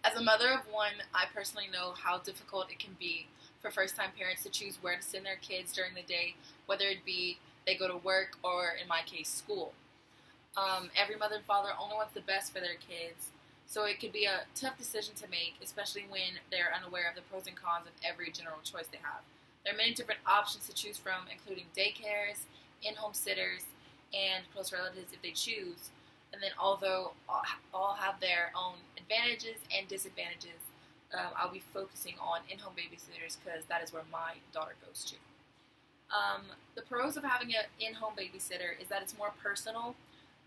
As a mother of one, I personally know how difficult it can be for first-time parents to choose where to send their kids during the day, whether it be they go to work or, in my case, school. Every mother and father only wants the best for their kids, so it could be a tough decision to make, especially when they're unaware of the pros and cons of every general choice they have. There are many different options to choose from, including daycares, in-home sitters, and close relatives if they choose. And then, although all have their own advantages and disadvantages, I'll be focusing on in-home babysitters because that is where my daughter goes to. The pros of having an in-home babysitter is that it's more personal.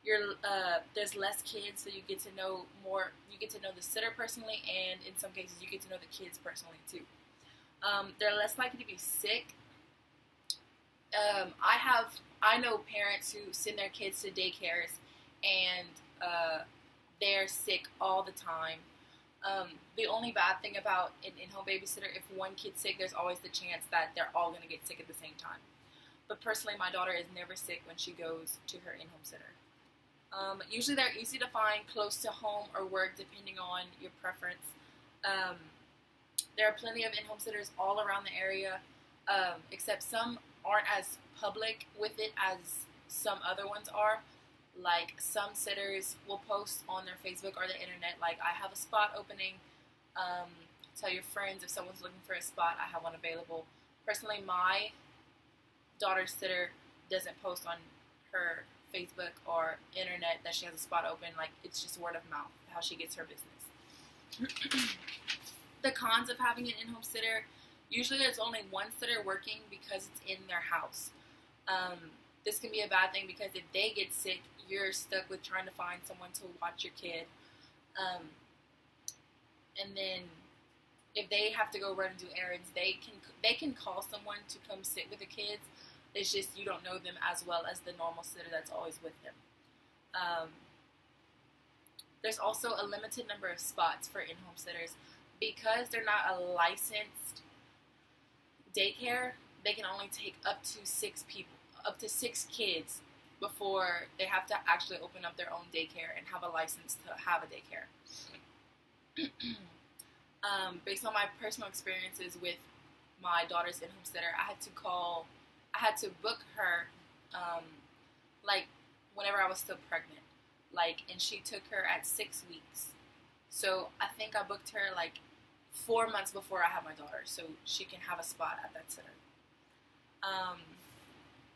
There's less kids, so you get to know more. You get to know the sitter personally, and in some cases, you get to know the kids personally too. They're less likely to be sick. I know parents who send their kids to daycares, and they're sick all the time. The only bad thing about an in-home babysitter, if one kid's sick, there's always the chance that they're all going to get sick at the same time. But personally, my daughter is never sick when she goes to her in-home sitter. Usually they're easy to find close to home or work, depending on your preference. There are plenty of in-home sitters all around the area, except some aren't as public with it as some other ones are. Like, some sitters will post on their Facebook or the internet, like, I have a spot opening. Tell your friends if someone's looking for a spot, I have one available. Personally, my daughter's sitter doesn't post on her Facebook or internet that she has a spot open. Like, it's just word of mouth, how she gets her business. The cons of having an in-home sitter, usually there's only one sitter working because it's in their house. This can be a bad thing because if they get sick, you're stuck with trying to find someone to watch your kid. And then if they have to go run and do errands, they can call someone to come sit with the kids. It's just you don't know them as well as the normal sitter that's always with them. There's also a limited number of spots for in-home sitters. Because they're not a licensed daycare, they can only take up to 6 kids before they have to actually open up their own daycare and have a license to have a daycare. Based on my personal experiences with my daughter's in-home sitter, I had to book her, like, whenever I was still pregnant. And she took her at 6 weeks. So I think I booked her, 4 months before I had my daughter, so she can have a spot at that sitter.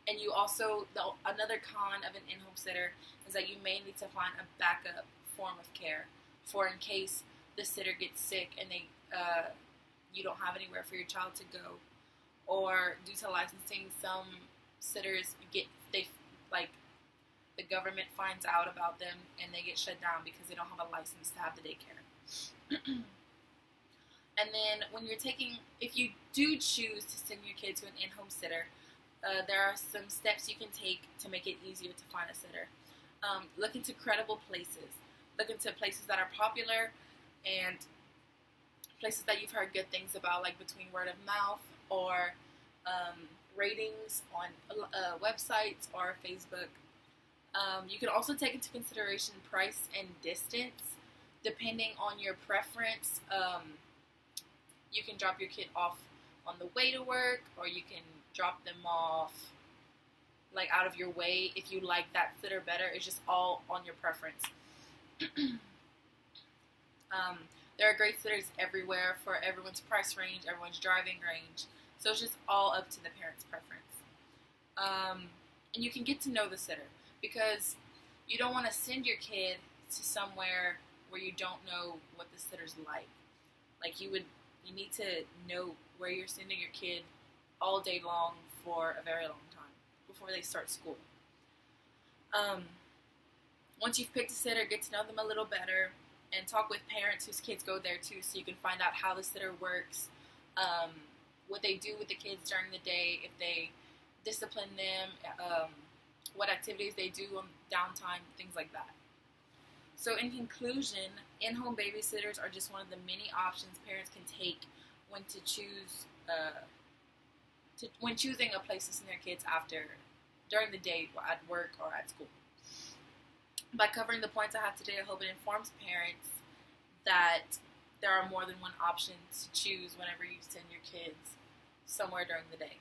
And you also, another con of an in-home sitter is that you may need to find a backup form of care for in case the sitter gets sick and you don't have anywhere for your child to go, or due to licensing, some sitters the government finds out about them and they get shut down because they don't have a license to have the daycare. And then if you do choose to send your kid to an in-home sitter, there are some steps you can take to make it easier to find a sitter. Look into credible places. Look into places that are popular and places that you've heard good things about, like between word of mouth or ratings on websites or Facebook. You can also take into consideration price and distance. Depending on your preference, you can drop your kid off on the way to work, or you can drop them off out of your way if you like that sitter better. It's just all on your preference. There are great sitters everywhere for everyone's price range, everyone's driving range. So it's just all up to the parent's preference. And you can get to know the sitter, because you don't want to send your kid to somewhere where you don't know what the sitter's like. You need to know where you're sending your kid all day long for a very long time before they start school. Once you've picked a sitter, get to know them a little better and talk with parents whose kids go there too, so you can find out how the sitter works, what they do with the kids during the day, if they discipline them, what activities they do on downtime, things like that. So in conclusion, in-home babysitters are just one of the many options parents can take when when choosing a place to send their kids during the day at work or at school. By covering the points I have today, I hope it informs parents that there are more than one option to choose whenever you send your kids somewhere during the day.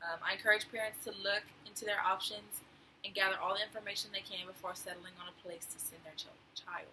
I encourage parents to look into their options and gather all the information they can before settling on a place to send their child.